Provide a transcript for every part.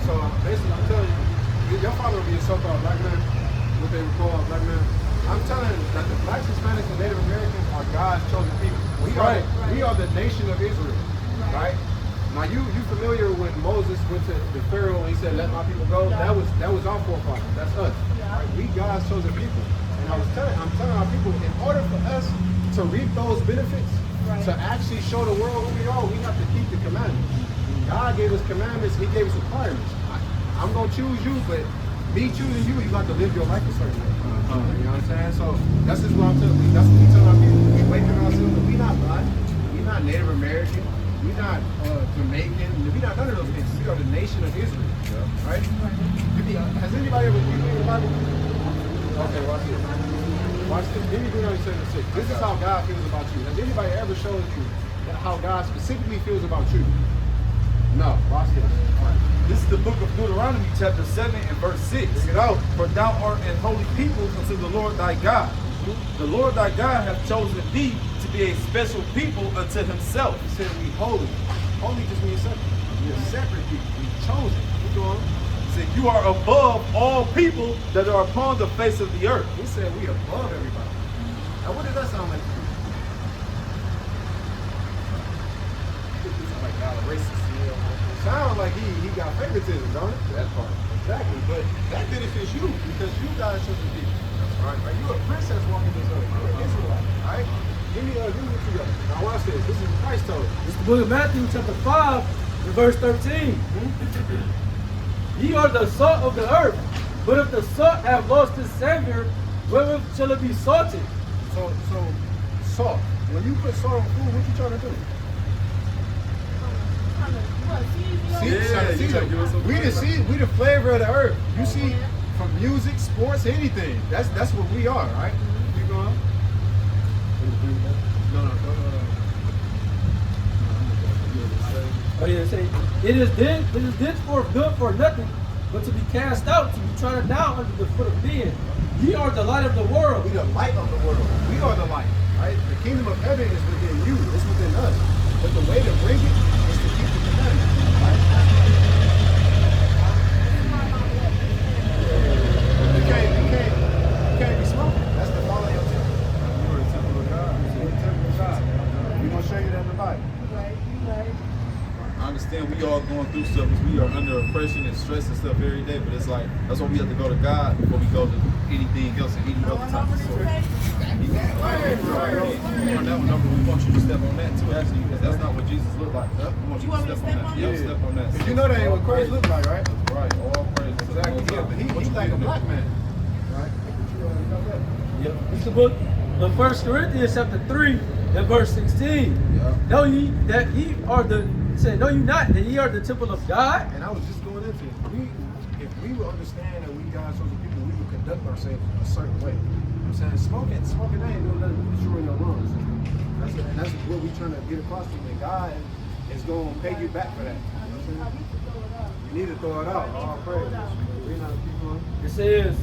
So basically, I'm telling you, your father will be a so-called black man, what they would call a black man. I'm telling you that the blacks, Hispanics, and Native Americans are God's chosen people. We are the nation of Israel, right? Now you familiar when Moses went to the Pharaoh and he said, "Let my people go." That was our forefathers. That's us. Right? We God's chosen people. And I'm telling our people, in order for us to reap those benefits, to actually show the world who we are, we have to keep the commandments. God gave us commandments. He gave us requirements. I'm gonna choose you, but me choosing you, you got to live your life a certain way. You know what I'm saying? So that's just what I'm telling you. That's what we tell our people. We waking ourselves up. We not black. We not Native American. We not Jamaican. We not none of those things. We are the nation of Israel. Right? Has anybody ever read the Bible? Okay, watch this. Watch this. Give me Deuteronomy 7:6. This is how God feels about you. Has anybody ever shown you how God specifically feels about you? No. Watch this. This is the book of Deuteronomy, chapter 7 and verse 6. Bring it out. For thou art an holy people unto the Lord thy God. The Lord thy God hath chosen thee to be a special people unto himself. He said we holy. Holy just means separate. We're separate people. We're chosen. Keep going. He said you are above all people that are upon the face of the earth. He said we above everybody. Now what does that sound like to you? Sound like God a racist. Sound like he got favoritism, don't it? That part. Exactly. But that benefits you because you guys chosen people. That's right. You a princess walking this earth. You're an Israelite. Alright? Give me what you got. Now watch this. This is what Christ told us. This is the book of Matthew, chapter 5, and verse 13. Ye are the salt of the earth, but if the salt have lost its savor, wherewith shall it be salted? So salt. When you put salt on food, what you trying to do? We the flavor of the earth. You see, from music, sports, anything. That's what we are, right? Keep going. No. Oh yeah, say it is thenceforth good for nothing, but to be cast out, to be trodden down under the foot of men. Ye are the light of the world. We the light of the world. We are the light, right? The kingdom of heaven is within you. It's within us. But the way to bring it is to keep the commandments. You can't be smoking. That's the law of your temple. You are the temple of God. You're the temple of God. We're going to show you that in the Bible. I understand we all going through stuff because we are under oppression and stress and stuff every day, but it's like, that's why we have to go to God before we go to anything else and any other type of stuff. We want you to step on that too, actually, because that's not what Jesus looked like. We want you to step on that. Yeah, step on that. Because you know that ain't what Christ looked like, right? Right, all praise. Exactly. He's like a black man, right? Yep. It's the book of 1 Corinthians chapter 3 and verse 16. Know ye that ye are the know you not that ye are the temple of God? And I was just going into it. If we would understand that we God's chosen people, we would conduct ourselves a certain way. You know what I'm saying? Smoking ain't doing nothing to destroy your lungs. And that's what we're trying to get across to you. And God is going to pay you back for that. You know what I'm saying? You need to throw it out. All praise. It says,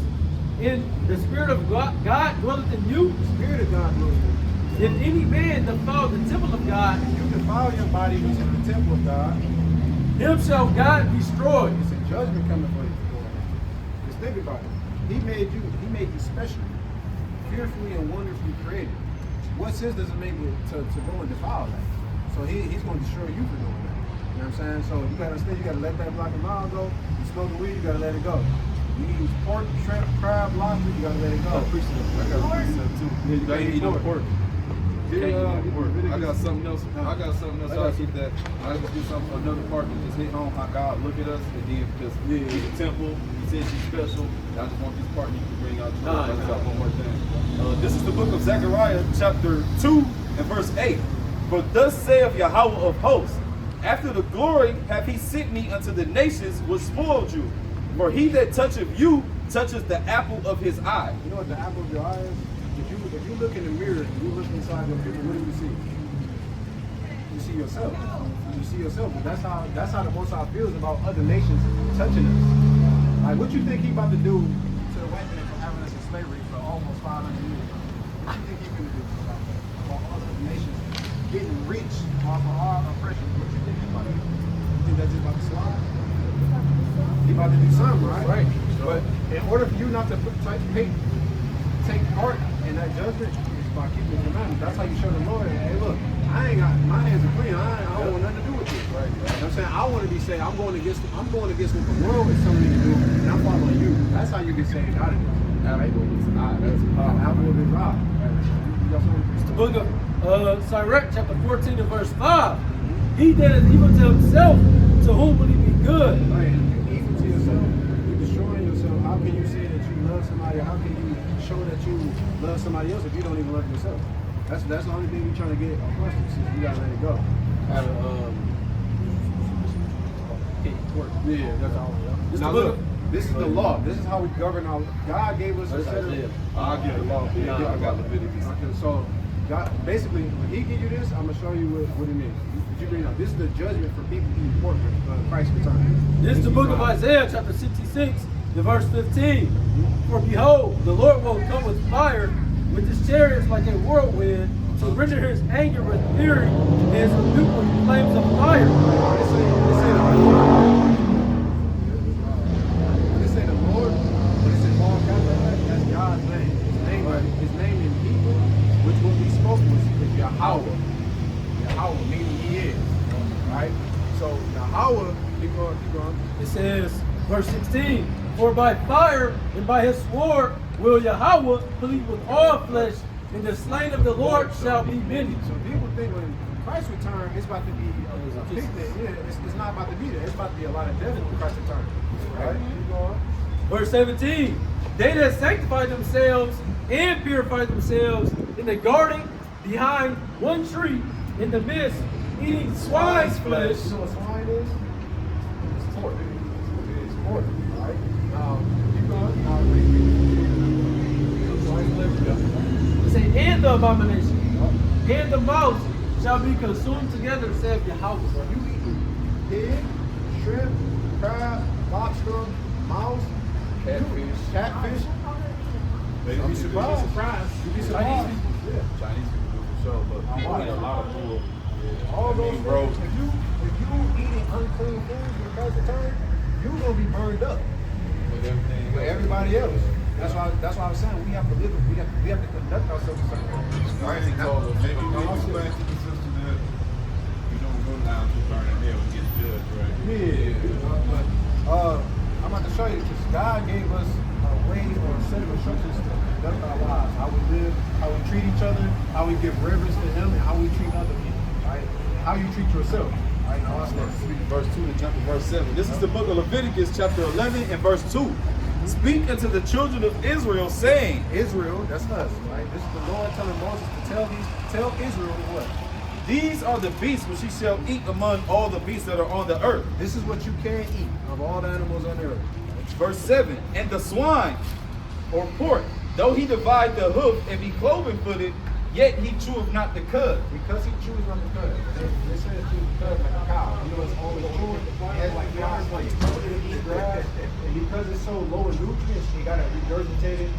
in the spirit of God dwelleth in you. The spirit of God dwelleth in you. If any man defile the temple of God, if you defile your body, which is the temple of God, him shall God destroy. It's a judgment coming for you. Just think about it. He made you special, fearfully and wonderfully created. What sense does it make to go and defile that? So he's going to destroy you for doing that. You know what I'm saying? So you got to stay. You got to let that black and mild go. You smoke the weed, you got to let it go. You eat pork, shrimp, crab, lobster, you got to let it go. I got a piece of it too. You got to eat no pork. I got something else. I'll keep that. I just do something, another part that just hit home how God look at us, and then because he's a temple, he says he's special. I just want this part you can bring out to one more thing. This is the book of Zechariah, chapter 2 and verse 8. For thus saith Yahawah of hosts, after the glory hath he sent me unto the nations which spoiled you. For he that toucheth you touches the apple of his eye. You know what the apple of your eye is? If you look in the mirror and you look inside your people, what do you see? You see yourself. You see yourself. But that's how the Most High feels about other nations touching us. Like, what you think he about to do to the white man for having us in slavery for almost 500 years? What you think he's going to do about all other nations getting rich off of our oppression? What you think he's about to do? You think that's just about to slide? He about to do something, right? Right. But in order for you not to take part in that judgment, it's by keeping the commandments. That's how you show the Lord, hey, look, I ain't got, my hands are clean. I don't want nothing to do with this. Right. You know what I'm saying? I want to be saved. I'm going against what the world is telling me to do, and I'm following you. That's how you get saved out of this. Right? That's apple of his eye. It's the book of Sirach, chapter 14 and verse 5. He that is evil to himself, to whom will he be good? Right. You're evil to yourself. You're destroying yourself. How can you say that you love somebody? How can you show that you love somebody else if you don't even love yourself? That's the only thing you're trying to get across to. So you gotta let it go. Yeah, that's all. Now look, this is the law. This is how we govern our. God gave us a set of. I'll give the law. Yeah, I got Leviticus. Okay, so God, basically, when He give you this, I'm gonna show you what it means. Did you bring up? This is the judgment for people who report Christ's return. This is the book of Isaiah, chapter 66, the verse 15. For behold, the Lord will come with fire, with his chariots like a whirlwind, to render his anger with fury, and his rebuke with flames of fire. They say the Lord. When it says all capital, that's God's name. His name in Hebrew, which will be spoken is YAHAWAH. YAHAWAH, meaning He is. Right? So YAHAWAH, keep going. It says, verse 16, for by fire and by his sword will Yahweh plead with all flesh, and the slain of the Lord shall be many. So people think when Christ return, it's about to be a big thing. Yeah, it's not about to be there. It's about to be a lot of death when Christ return. Right? Keep going. Verse 17, they that sanctify themselves and purify themselves in the garden behind one tree in the midst, eating swine's flesh. You know what swine is? It's pork. It's pork, right? Keep going. It says, and the abomination, and the mouse shall be consumed together, saith Yahweh. You eat pig, shrimp, crab, lobster, mouse, catfish. You'd be surprised. You'd be surprised. Chinese people do for sure, but people eat a lot of food. All those things, bro. if you eating unclean foods when Christ return, you're gonna be burned up with everybody else. That's why I was saying we have to live. We have to conduct ourselves a certain way. Right? He told us, maybe explain to the sister that you don't go down to burn in hell and get judged, right? Yeah. But I'm about to show you because God gave us a way or a set of instructions to conduct our lives, how we live, how we treat each other, how we give reverence to Him, and how we treat other people. Right? How you treat yourself. Right? Verse 2 to jump to verse 7. This is the book of Leviticus, chapter 11 and verse 2. Speak unto the children of Israel, saying, Israel, that's us, right? This is the Lord telling Moses to tell Israel what? these are the beasts which ye shall eat among all the beasts that are on the earth. This is what you can eat of all the animals on the earth. Verse 7. And the swine, or pork, though he divide the hoof and be cloven-footed, yet he cheweth not the cud. Because he chews on the cud. They say it chews the cud like a cow. You know, it's always chewing. It has like grass, like it's told to eat grass. And because it's so low in nutrients, you gotta regurgitate it,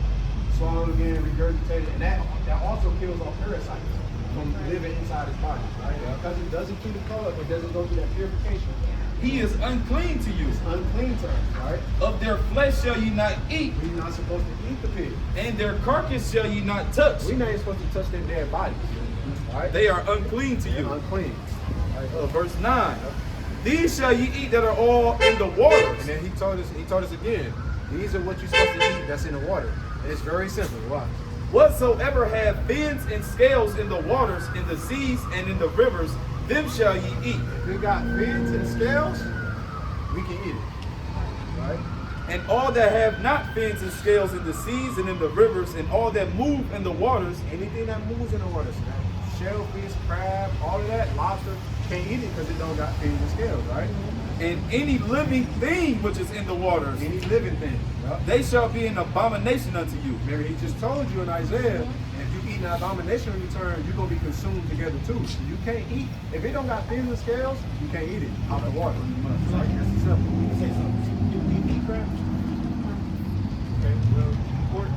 swallow it again, regurgitate it. And that also kills off parasites from living inside his body. Right? Because it doesn't keep the cud, it doesn't go through that purification. He is unclean to you. It's unclean to us, right? Of their flesh shall ye not eat, We're not supposed to eat the pig. and their carcass shall ye not touch. We're not even supposed to touch their dead bodies. Right? They are unclean to They're you. unclean. Verse 9. These shall ye eat that are all in the waters. And then he told us again, these are what you're supposed to eat that's in the water. And it's very simple. Watch. Whatsoever have fins and scales in the waters, in the seas, and in the rivers, them shall ye eat. If we got fins and scales, we can eat it. Right? And all that have not fins and scales in the seas and in the rivers, and all that move in the waters, Anything that moves in the water, so shellfish, crab, all of that, lobster, can't eat it because it don't got fins and scales, right? and any living thing which is in the waters, Any living thing. Yep. they shall be an abomination unto you. Remember, he just told you in Isaiah, if you eat an abomination in return, you're going to be consumed together too. So you can't eat. If it don't got fins and scales, you can't eat it out the water. Like, it's simple. Say something. You eat crab? Okay, well, pork?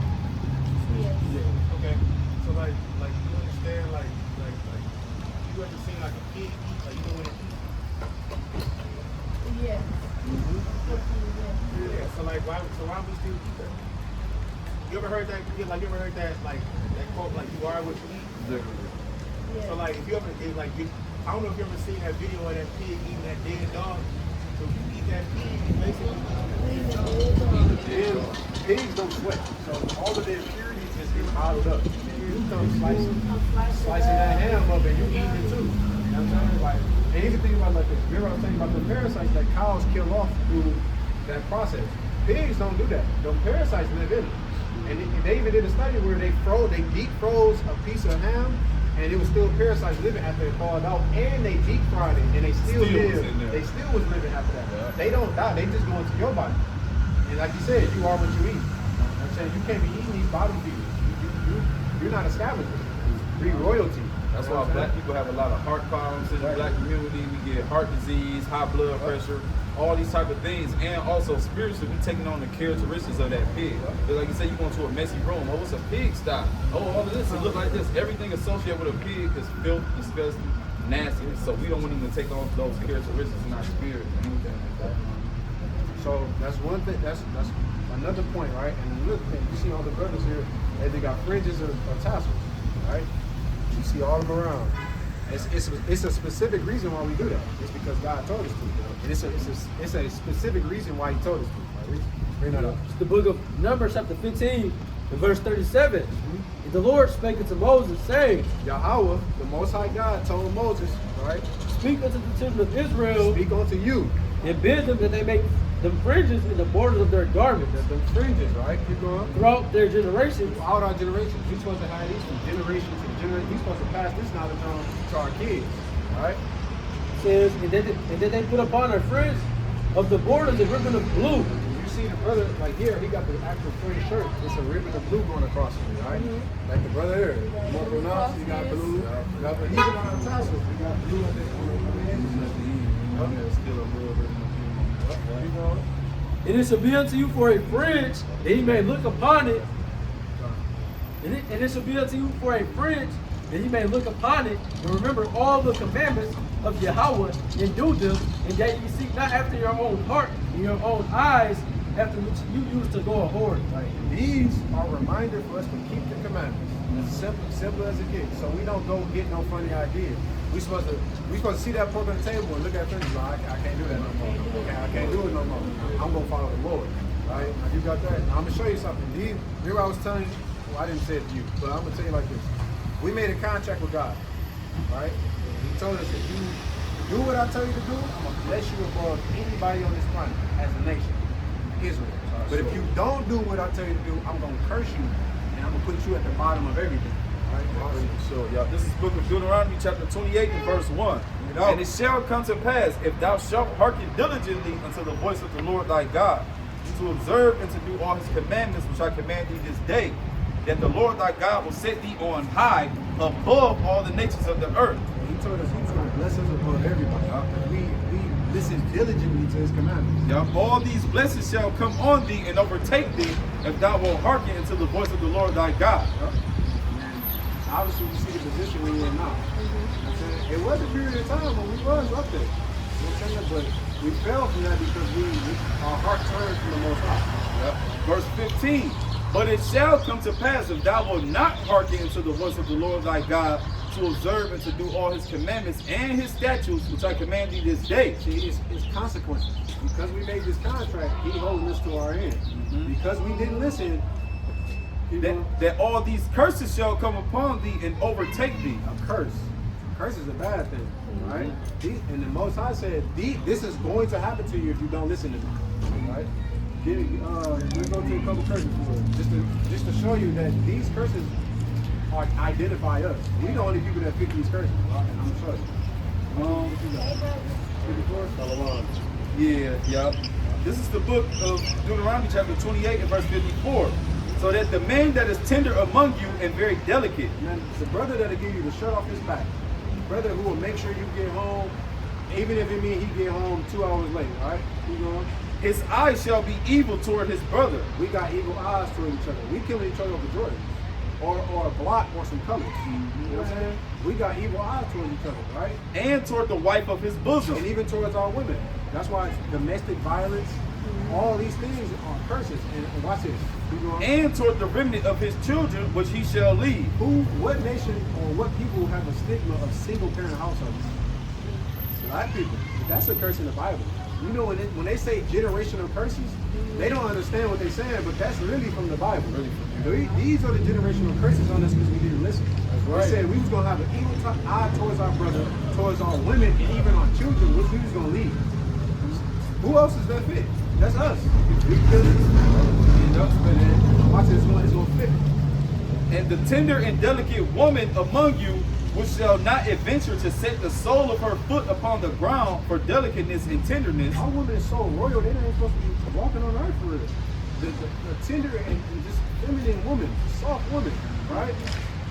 Yes. Yeah. Okay. So like you understand, like you ever seen like a pig eat, like you know when it eats? Yes. Mm-hmm. Yes. Yeah, so why would we still eat that? You ever heard that? You ever heard that that quote like you are what you eat? Exactly. Yeah. So if you ever I don't know if you ever seen that video of that pig eating that dead dog. So if you eat that pig, you basically pigs don't sweat. So all of their impurities just get bottled up. And you come slicing that ham up and you eating it too. You know what I'm saying? And you can think about this. Remember I was saying about the parasites that cows kill off through that process. Pigs don't do that. The parasites live in it. And they even did a study where they deep froze a piece of ham, and it was still parasites living after it thawed out, and they deep fried it, and they still lived. They still was living after that. Yeah. They don't die. They just go into your body. And like you said, you are what you eat. I'm saying you can't be eating these body feeders. You're not a scavenger. You're royalty. That's why black people have a lot of heart problems in the black community. We get heart disease, high blood pressure, all these type of things. And also spiritually, we taking on the characteristics of that pig. But like you said, you go into a messy room. Oh, it's a pig sty. Oh, all of this, it look like this. Everything associated with a pig is filth, disgusting, nasty. So we don't want them to take on those characteristics in our spirit and anything like that. So that's one thing. That's another point, right? And another thing, you see all the brothers here, they got fringes or tassels, right? You see all of them around. It's a specific reason why we do that. It's because God told us to. And it's a specific reason why He told us to. Right? Bring that up. It's the book of Numbers, chapter 15, and verse 37. And the Lord spake unto Moses, saying, YAHAWAH, the Most High God, told Moses, right? Speak unto the children of Israel, Speak unto you. and bid them that they make them fringes in the borders of their garments. The fringes, right? Keep going. Throughout their generations. Throughout our generations. We're supposed to have these from generation to generation. We're supposed to pass this knowledge on to our kids, right? Says, and then they put upon their fringe of the borders a ribbon of blue. You see the brother, like here, he got the actual fringe shirt. It's a ribbon of blue going across it, right? Like the brother here. More pronounced, he got blue. Even on our tassels, we got blue on the Still a little bit. And it shall be unto you for a fringe, that he may look upon it. And it shall be unto you for a fringe, that he may look upon it, and remember all the commandments of YAHAWAH, and do them, and that ye seek not after your own heart and your own eyes, after which you used to go a whoring. Right. These are reminders for us to keep the commandments. As simple as it gets. So we don't go get no funny ideas. We supposed to see that pork on the table and look at things like, I can't do that no more. I can't do it no more. I'm gonna follow the Lord. Right? Now you got that. Now I'm gonna show you something. Remember I was telling you, well, I didn't say it to you, but I'm gonna tell you like this. We made a contract with God. Right? He told us if you do what I tell you to do, I'm gonna bless you above anybody on this planet as a nation. Israel. But if you don't do what I tell you to do, I'm gonna curse you and I'm gonna put you at the bottom of everything. Right? Sure, y'all. This is the book of Deuteronomy, chapter 28, and verse 1. And it shall come to pass, if thou shalt hearken diligently unto the voice of the Lord thy God, to observe and to do all his commandments which I command thee this day, that the Lord thy God will set thee on high above all the nations of the earth. He told us he was going to bless us above everybody. We listen diligently to his commandments. Yep. All these blessings shall come on thee and overtake thee, if thou wilt hearken unto the voice of the Lord thy God. Yep. Obviously, we see the position we're in now. It was a period of time when we was up there. But we fell from that because our heart turned from the Most High. Yep. Verse 15. But it shall come to pass, if thou wilt not hearken unto the voice of the Lord thy God, to observe and to do all his commandments and his statutes, which I command thee this day. See, it's consequences. Because we made this contract, he holding us to our end. Because we didn't listen, that all these curses shall come upon thee and overtake thee. A curse. A curse is a bad thing, right? And the Most High said, this is going to happen to you if you don't listen to me, right? Let's go to a couple curses just to show you that these curses identify us. We the only people that pick these curses. I'm gonna show you. 54? Yeah. This is the book of Deuteronomy chapter 28 and verse 54. So that the man that is tender among you and very delicate. Man, the brother that'll give you the shirt off his back. The brother who will make sure you get home, even if it means he get home 2 hours late, right? Keep going. His eyes shall be evil toward his brother. We got evil eyes toward each other. We killing each other over Jordan. Or a block or some colors. You know what I'm saying? We got evil eyes toward each other, right? And toward the wife of his bosom. And even towards our women. That's why domestic violence All these things are curses. And watch this. And toward the remnant of his children, which he shall leave. What nation or what people have a stigma of single parent households? Black people. That's a curse in the Bible. You know, when they say generational curses, they don't understand what they're saying, but that's really from the Bible. These are the generational curses on us because we didn't listen. That's right. We said we was going to have an evil eye towards our brother, towards our women, and even our children, which we was going to lead. Who else is that fit? That's us. We feel it. Watch this one, it's going to fit. And the tender and delicate woman among you, which shall not adventure to set the sole of her foot upon the ground for delicateness and tenderness. Our woman is so royal, they ain't supposed to be walking on earth for real. The tender and just feminine woman, soft woman, right?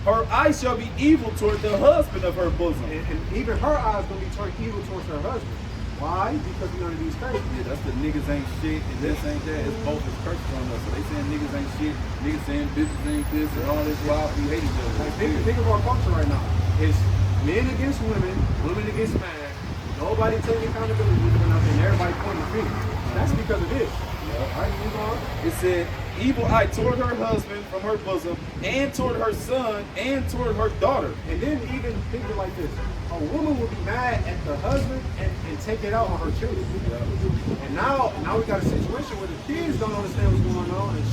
Her eyes shall be evil toward the husband of her bosom. And even her eyes going to be turned evil towards her husband. Why? Because we're under these curses. Yeah, that's the niggas ain't shit and this ain't that. It's both is curses on us. So they saying niggas ain't shit, niggas saying bitches ain't this and all this wild. We hate each other. Like, think of our culture right now. It's men against women, women against men. Nobody taking accountability for nothing. Everybody pointing the finger. That's because of this. Yeah. Right, move on. It said, evil eye toward her husband from her bosom, and toward her son, and toward her daughter. And then even think of it like this. A woman will be mad at the husband and take it out on her children. Yeah. And now we got a situation where the kids don't understand what's going on, and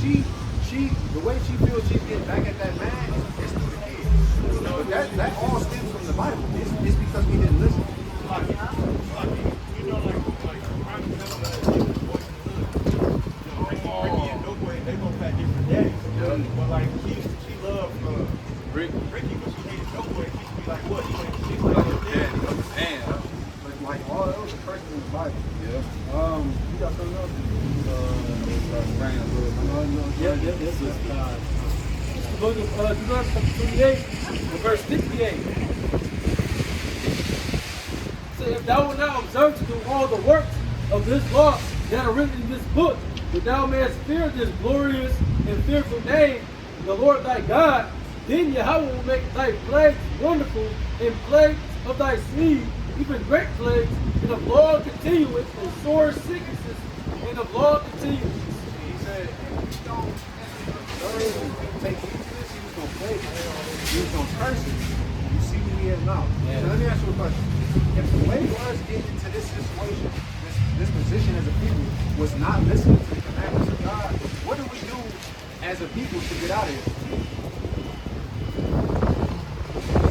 the way she feels she's getting back at that man is through the kids. But that all stems from the Bible. It's because we didn't listen. You know, like Ricky and No Way, they both had different daddies. Yeah. But like she loved Ricky, but she hated No Way. She used to be like, what? She's like, daddy. Damn. But like all those are curses in the Bible. Yeah. You got something else? Book of Deuteronomy 28, verse 68. Say, if thou wilt not observe to do all the works of this law that are written in this book, that thou mayest fear this glorious and fearful name, the Lord thy God, then Yahawah will make thy plagues wonderful, and plagues of thy seed, even great plagues, and of long continuance, and sore sicknesses, and of long continuance. He said, if you don't observe and take heed to this, he was going to plague you. He was going to curse you. You see who he is now. Yeah. So let me ask you a question. If the way was getting into this situation, this position as a people, was not listening to the commandments of God, what do we do as a people to get out of here?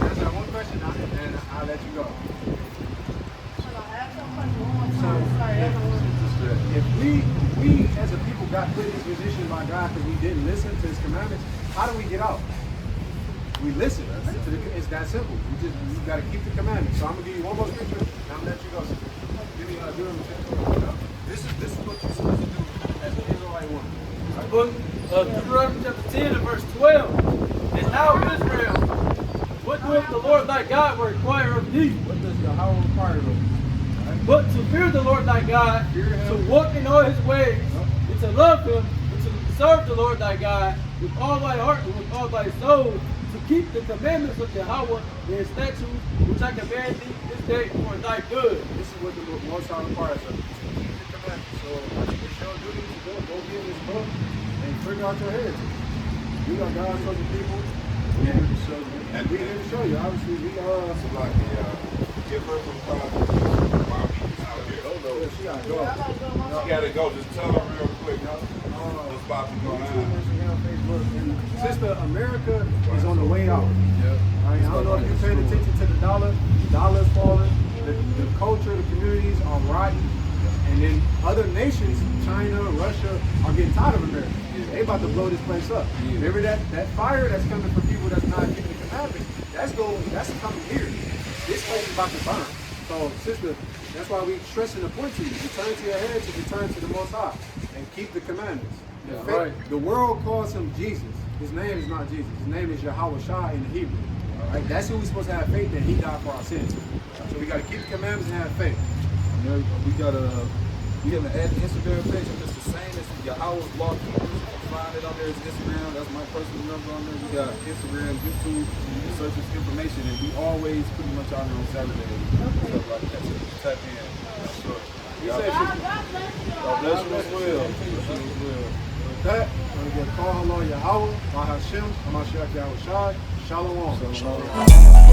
Answer that one question, and then I'll let you go. If we as a people got put in this position by God because we didn't listen to his commandments, how do we get out? We listen. It's that simple. We got to keep the commandments. So I'm going to give you one more scripture, and I'm going to let you go. Give me this is what you're supposed to do as an Israelite woman. Book of Deuteronomy chapter 10 and verse 12. And now Israel, what doeth the Lord thy God require of thee? What does Yahawah require of thee? But to fear the Lord thy God, to walk in all his ways, and to love him, and to serve the Lord thy God with all thy heart and with all thy soul, to keep the commandments of Yahawah and his statutes, which I command thee this day for thy good. This is what the Most High requires of us. Keep the commandments. So it's your duty to go get this book and figure out your heritage. We are God's chosen people. We're here to show you. And we're here to show you. Obviously, we are. give her some time. She gotta go. She gotta go. Just tell her real quick. What's about to go on? Sister, America is on the way out. Yeah. Right? I don't know if you're paying attention to the dollar. The dollar's falling. The culture, the communities are rotten. And then other nations, China, Russia, are getting tired of America. They about to blow this place up. Remember that fire that's coming for people that's not keeping the commandments? That's coming here. This place is about to burn. So, sister, that's why we stress and point to you. Return to your heritage, return to the Most High, and keep the commandments. Yeah, right. The world calls him Jesus. His name is not Jesus. His name is YAHAWAH in the Hebrew. Right? That's who we're supposed to have faith that he died for our sins. So we got to keep the commandments and have faith. We got an add Instagram page. It's the same as Yahawah's Law Keepers. Find it on there. It's Instagram. That's my personal number on there. We got Instagram, YouTube. You can search this information, and we always pretty much on there on Saturday. Stuff like that. So tap in. Sure. He said, God bless you as well. with that, I'm going to get call Allah Yahawah, Mahashem, Hamashiach Yahweh Shai, Shalom.